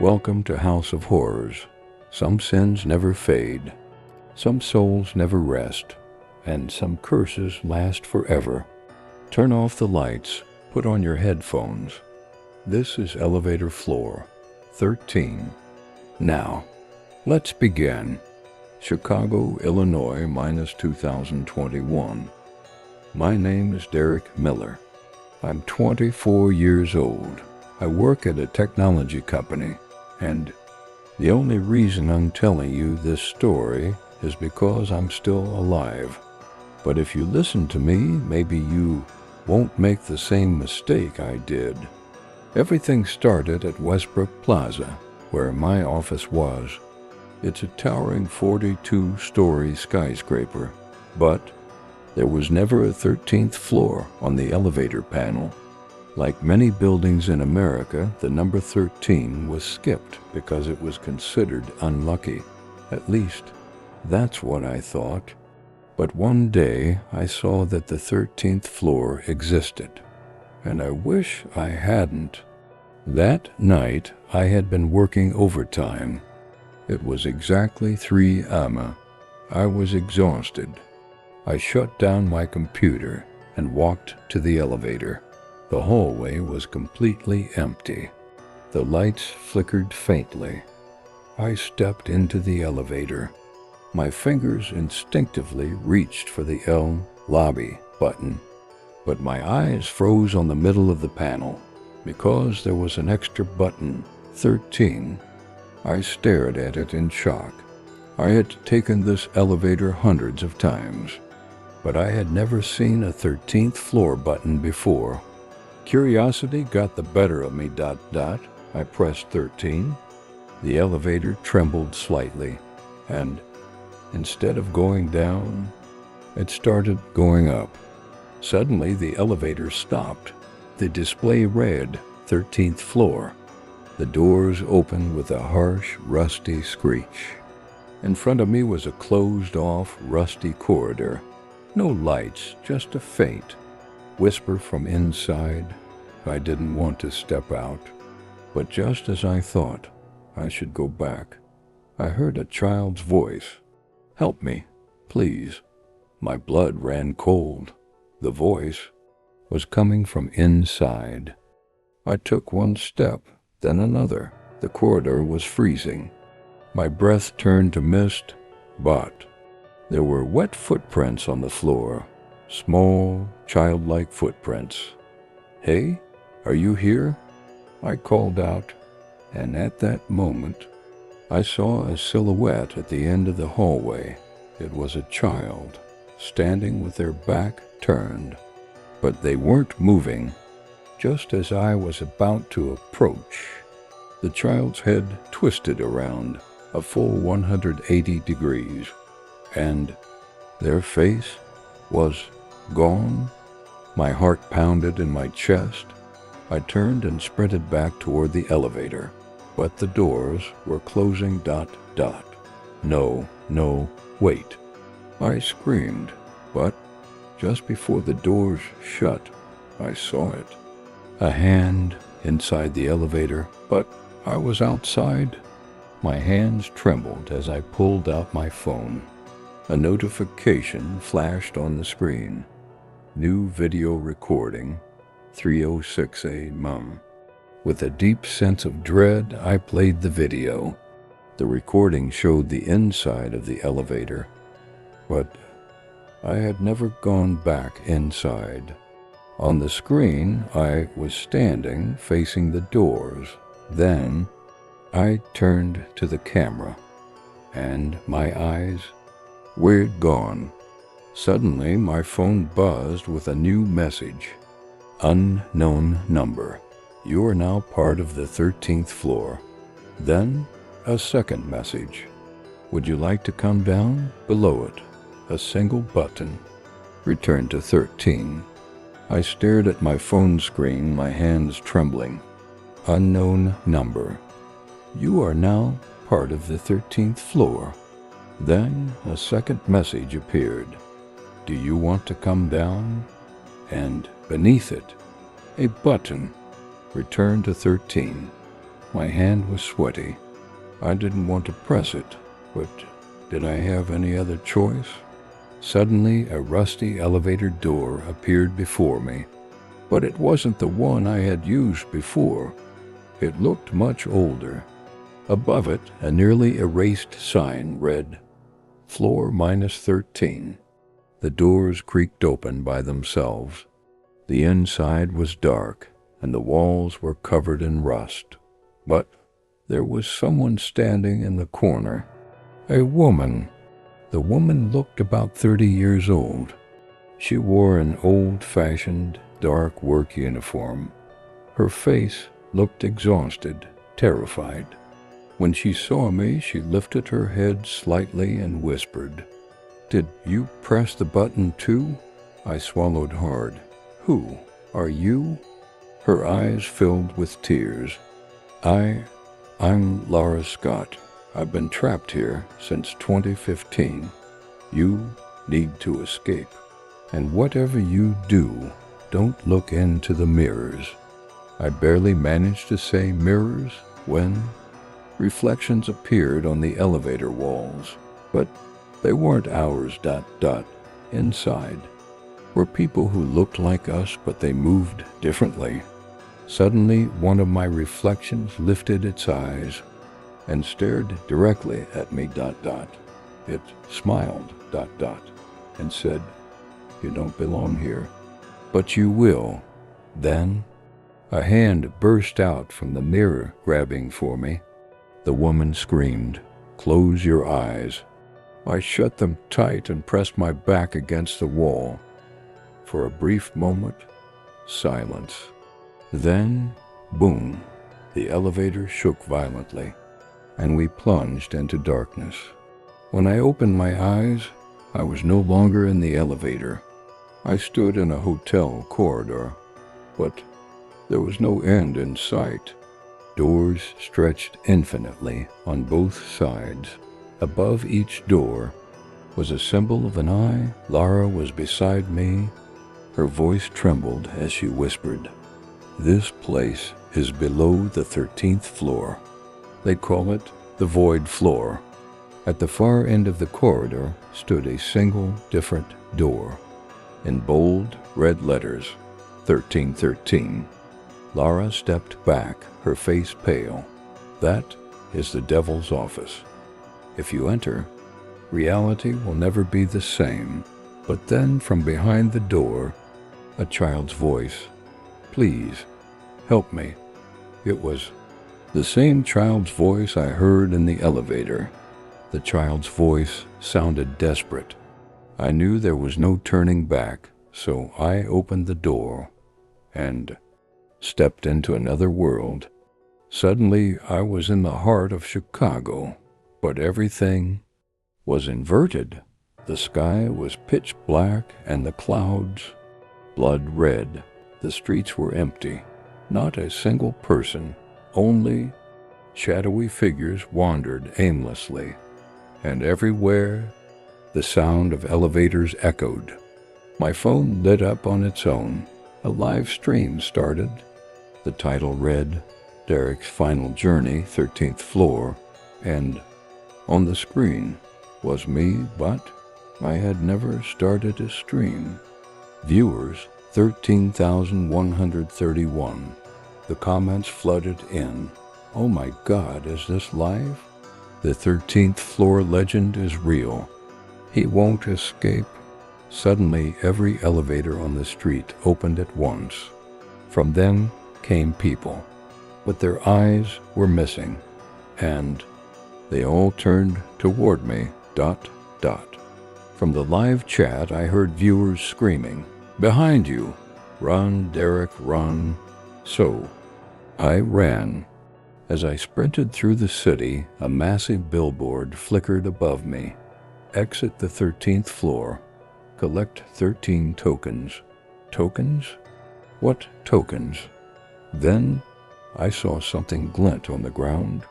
Welcome to House of Horrors. Some sins never fade, some souls never rest, and some curses last forever. Turn off the lights, put on your headphones. This is elevator floor 13. Now, let's begin. Chicago, Illinois, minus 2021. My name is Derek Miller. I'm 24 years old. I work at a technology company, and the only reason I'm telling you this story is because I'm still alive. But if you listen to me, maybe you won't make the same mistake I did. Everything started at Westbrook Plaza, where my office was. It's a towering 42-story skyscraper, but there was never a 13th floor on the elevator panel. Like many buildings in America, the number 13 was skipped because it was considered unlucky. At least, that's what I thought. But one day, I saw that the 13th floor existed, and I wish I hadn't. That night, I had been working overtime. It was exactly 3 a.m. I was exhausted. I shut down my computer and walked to the elevator. The hallway was completely empty. The lights flickered faintly. I stepped into the elevator. My fingers instinctively reached for the L lobby button, but my eyes froze on the middle of the panel because there was an extra button, 13. I stared at it in shock. I had taken this elevator hundreds of times, but I had never seen a 13th floor button before. Curiosity got the better of me, I pressed 13. The elevator trembled slightly, and instead of going down, it started going up. Suddenly, the elevator stopped. The display read, 13th floor. The doors opened with a harsh, rusty screech. In front of me was a closed-off, rusty corridor. No lights, just a faint whisper from inside. I didn't want to step out, but just as I thought I should go back, I heard a child's voice. "Help me, please." My blood ran cold. The voice was coming from inside. I took one step, then another. The corridor was freezing. My breath turned to mist, but there were wet footprints on the floor. Small, childlike footprints. "Hey, are you here?" I called out, and at that moment, I saw a silhouette at the end of the hallway. It was a child, standing with their back turned, but they weren't moving. Just as I was about to approach, the child's head twisted around a full 180 degrees, and their face was gone. My heart pounded in my chest. I turned and sprinted back toward the elevator, but the doors were closing. No, wait. I screamed, but just before the doors shut, I saw it. A hand inside the elevator, but I was outside. My hands trembled as I pulled out my phone. A notification flashed on the screen. New video recording, 3:06 a.m. With a deep sense of dread, I played the video. The recording showed the inside of the elevator, but I had never gone back inside. On the screen, I was standing facing the doors. Then, I turned to the camera, and my eyes were gone. Suddenly, my phone buzzed with a new message. "Unknown number. You are now part of the 13th floor." Then, a second message. "Would you like to come down?" Below it, a single button. "Return to 13. I stared at my phone screen, my hands trembling. "Unknown number. You are now part of the 13th floor." Then a second message appeared. "Do you want to come down?" And beneath it, a button. "Return to 13. My hand was sweaty. I didn't want to press it, but did I have any other choice? Suddenly, a rusty elevator door appeared before me, but it wasn't the one I had used before. It looked much older. Above it, a nearly erased sign read, "Floor -13." The doors creaked open by themselves. The inside was dark, and the walls were covered in rust. But there was someone standing in the corner. A woman. The woman looked about 30 years old. She wore an old-fashioned, dark work uniform. Her face looked exhausted, terrified. When she saw me, she lifted her head slightly and whispered, "Did you press the button too?" I swallowed hard. "Who are you?" Her eyes filled with tears. I'm Laura Scott. I've been trapped here since 2015. You need to escape. And whatever you do, don't look into the mirrors." I barely managed to say mirrors when reflections appeared on the elevator walls, but they weren't ours. Inside were people who looked like us, but they moved differently. Suddenly, one of my reflections lifted its eyes and stared directly at me. It smiled. And said, "You don't belong here, but you will." Then a hand burst out from the mirror, grabbing for me. The woman screamed, "Close your eyes." I shut them tight and pressed my back against the wall. For a brief moment, silence. Then, boom, the elevator shook violently, and we plunged into darkness. When I opened my eyes, I was no longer in the elevator. I stood in a hotel corridor, but there was no end in sight. Doors stretched infinitely on both sides. Above each door was a symbol of an eye. Lara was beside me. Her voice trembled as she whispered, "This place is below the 13th floor. They call it the void floor." At the far end of the corridor stood a single different door. In bold red letters, 1313. Lara stepped back, her face pale. "That is the devil's office. If you enter, reality will never be the same." But then from behind the door, a child's voice, "Please, help me." It was the same child's voice I heard in the elevator. The child's voice sounded desperate. I knew there was no turning back, so I opened the door and stepped into another world. Suddenly, I was in the heart of Chicago, but everything was inverted. The sky was pitch black and the clouds blood red. The streets were empty. Not a single person, only shadowy figures wandered aimlessly, and everywhere the sound of elevators echoed. My phone lit up on its own. A live stream started. The title read, "Derek's Final Journey, 13th Floor," and on the screen was me, but I had never started a stream. Viewers, 13,131. The comments flooded in. "Oh my God, is this live? The 13th floor legend is real. He won't escape." Suddenly, every elevator on the street opened at once. From them came people, but their eyes were missing, and they all turned toward me. From the live chat, I heard viewers screaming, "Behind you! Run, Derek, run!" So I ran. As I sprinted through the city, a massive billboard flickered above me. "Exit the 13th floor. Collect 13 tokens." Tokens? What tokens? Then I saw something glint on the ground.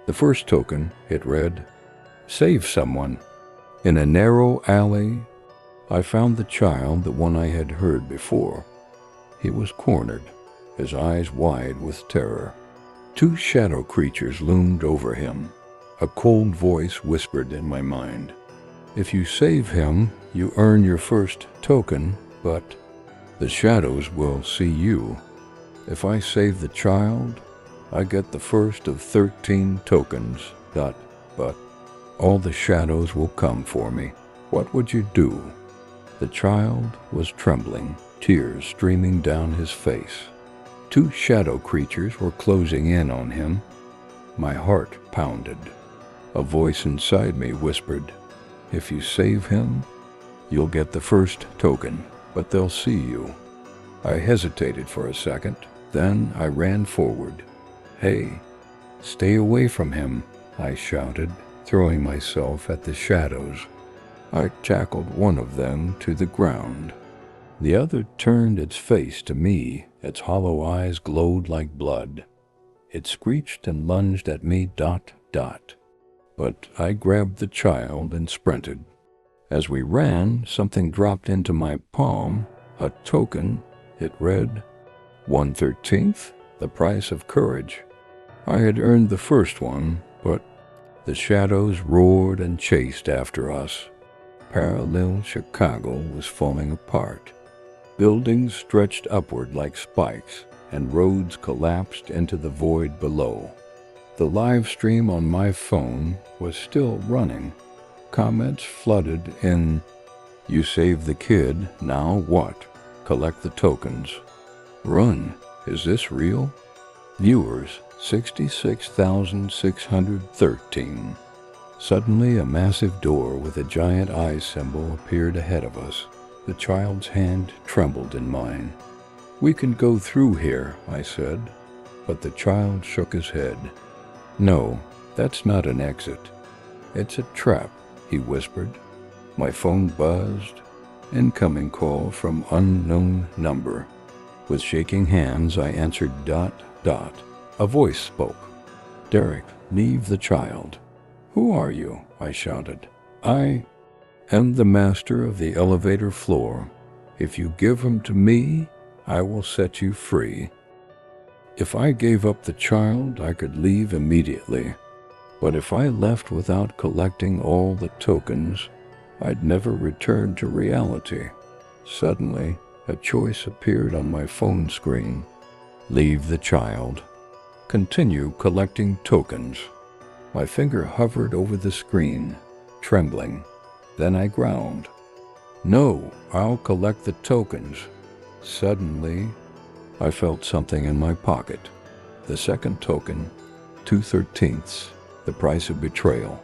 The first token, it read, "Save someone." In a narrow alley, I found the child, the one I had heard before. He was cornered, his eyes wide with terror. Two shadow creatures loomed over him. A cold voice whispered in my mind, "If you save him, you earn your first token, but the shadows will see you. If I save the child, I get the first of 13 tokens, but all the shadows will come for me. What would you do?" The child was trembling, tears streaming down his face. Two shadow creatures were closing in on him. My heart pounded. A voice inside me whispered, "If you save him, you'll get the first token, but they'll see you." I hesitated for a second, then I ran forward. "Hey, stay away from him," I shouted, throwing myself at the shadows. I tackled one of them to the ground. The other turned its face to me. Its hollow eyes glowed like blood. It screeched and lunged at me, ... But I grabbed the child and sprinted. As we ran, something dropped into my palm, a token. It read, 1/13th, the price of courage. I had earned the first one, but the shadows roared and chased after us. Parallel Chicago was falling apart. Buildings stretched upward like spikes, and roads collapsed into the void below. The live stream on my phone was still running. Comments flooded in, "You saved the kid, now what? Collect the tokens." "Run, is this real?" Viewers, 66,613. Suddenly, a massive door with a giant eye symbol appeared ahead of us. The child's hand trembled in mine. "We can go through here," I said, but the child shook his head. "No, that's not an exit. It's a trap," he whispered. My phone buzzed. Incoming call from unknown number. With shaking hands, I answered ... A voice spoke. "Derek, leave the child." "Who are you?" I shouted. "I am the master of the elevator floor. If you give him to me, I will set you free." If I gave up the child, I could leave immediately. But if I left without collecting all the tokens, I'd never return to reality. Suddenly, a choice appeared on my phone screen. Leave the child. Continue collecting tokens. My finger hovered over the screen, trembling. Then I growled, "No, I'll collect the tokens." Suddenly, I felt something in my pocket. The second token, 2/13ths, the price of betrayal.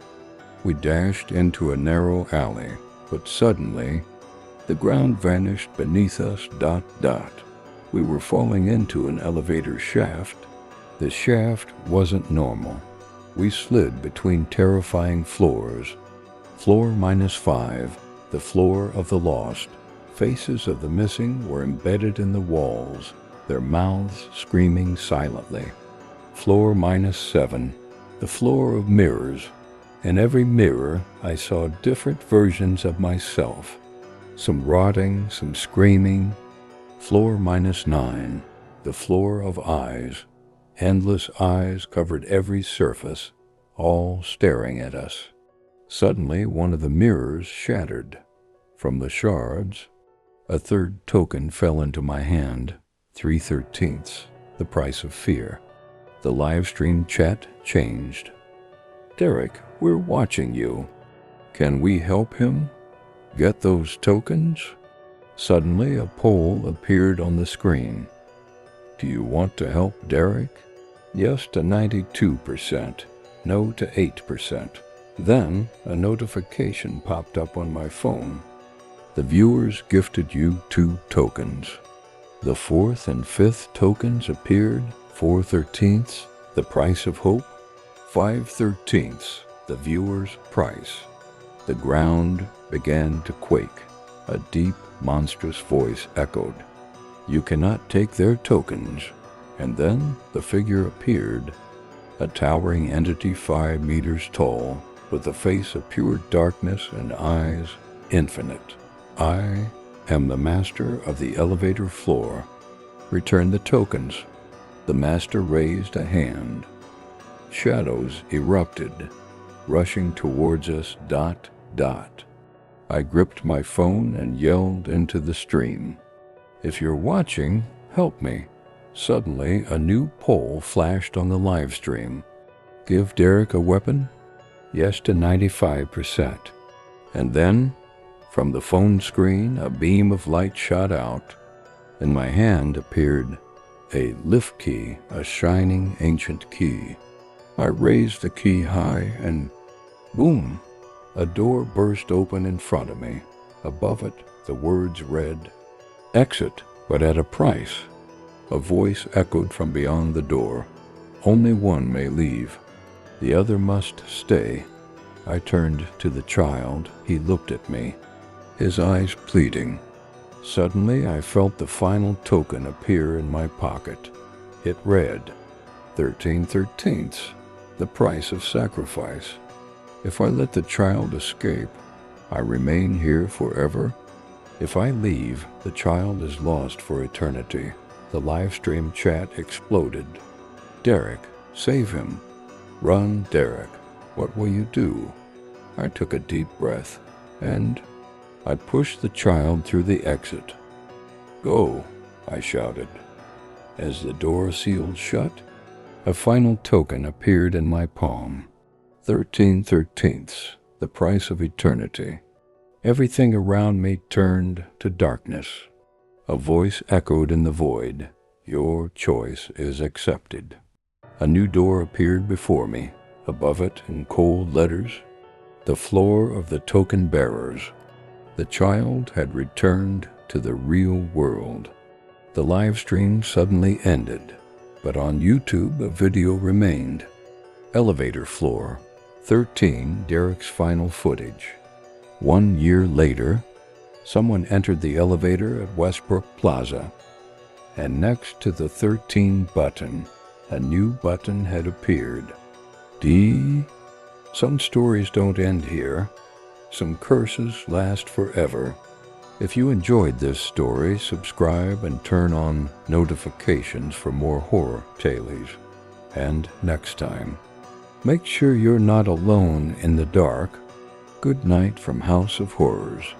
We dashed into a narrow alley, but suddenly, the ground vanished beneath us, ... We were falling into an elevator shaft. The shaft wasn't normal. We slid between terrifying floors. Floor -5, the floor of the lost. Faces of the missing were embedded in the walls, their mouths screaming silently. Floor -7, the floor of mirrors. In every mirror, I saw different versions of myself. Some rotting, some screaming. Floor -9, the floor of eyes. Endless eyes covered every surface, all staring at us. Suddenly, one of the mirrors shattered. From the shards, a third token fell into my hand, 3/13ths, the price of fear. The live stream chat changed. "Derek, we're watching you. Can we help him get those tokens?" Suddenly, a poll appeared on the screen. "Do you want to help Derek?" Yes to 92%, no to 8%. Then a notification popped up on my phone. The viewers gifted you 2 tokens. The 4th and 5th tokens appeared, 4/13ths, the price of hope, 5/13ths, the viewer's price. The ground began to quake. A deep, monstrous voice echoed, "You cannot take their tokens." And then the figure appeared, a towering entity 5 meters tall, with a face of pure darkness and eyes infinite. "I am the master of the elevator floor. Return the tokens." The master raised a hand. Shadows erupted, rushing towards us, ... I gripped my phone and yelled into the stream. If you're watching, help me. Suddenly, a new poll flashed on the live stream. Give Derek a weapon? Yes to 95%. And then, from the phone screen, a beam of light shot out. In my hand appeared a lift key, a shining ancient key. I raised the key high and boom! A door burst open in front of me. Above it, the words read, "Exit, but at a price." A voice echoed from beyond the door. Only one may leave. The other must stay. I turned to the child. He looked at me, his eyes pleading. Suddenly, I felt the final token appear in my pocket. It read, 13/13, the price of sacrifice. If I let the child escape, I remain here forever. If I leave, the child is lost for eternity. The live stream chat exploded. Derek, save him. Run, Derek. What will you do? I took a deep breath, and I pushed the child through the exit. Go, I shouted. As the door sealed shut, a final token appeared in my palm. 13/13, the price of eternity. Everything around me turned to darkness. A voice echoed in the void. Your choice is accepted. A new door appeared before me. Above it, in cold letters, the floor of the token bearers. The child had returned to the real world. The live stream suddenly ended, but on YouTube a video remained. Elevator floor, 13, Derek's final footage. 1 year later, someone entered the elevator at Westbrook Plaza, and next to the 13 button, a new button had appeared. D. Some stories don't end here. Some curses last forever. If you enjoyed this story, subscribe and turn on notifications for more horror tales. And next time, make sure you're not alone in the dark. Good night from House of Horrors.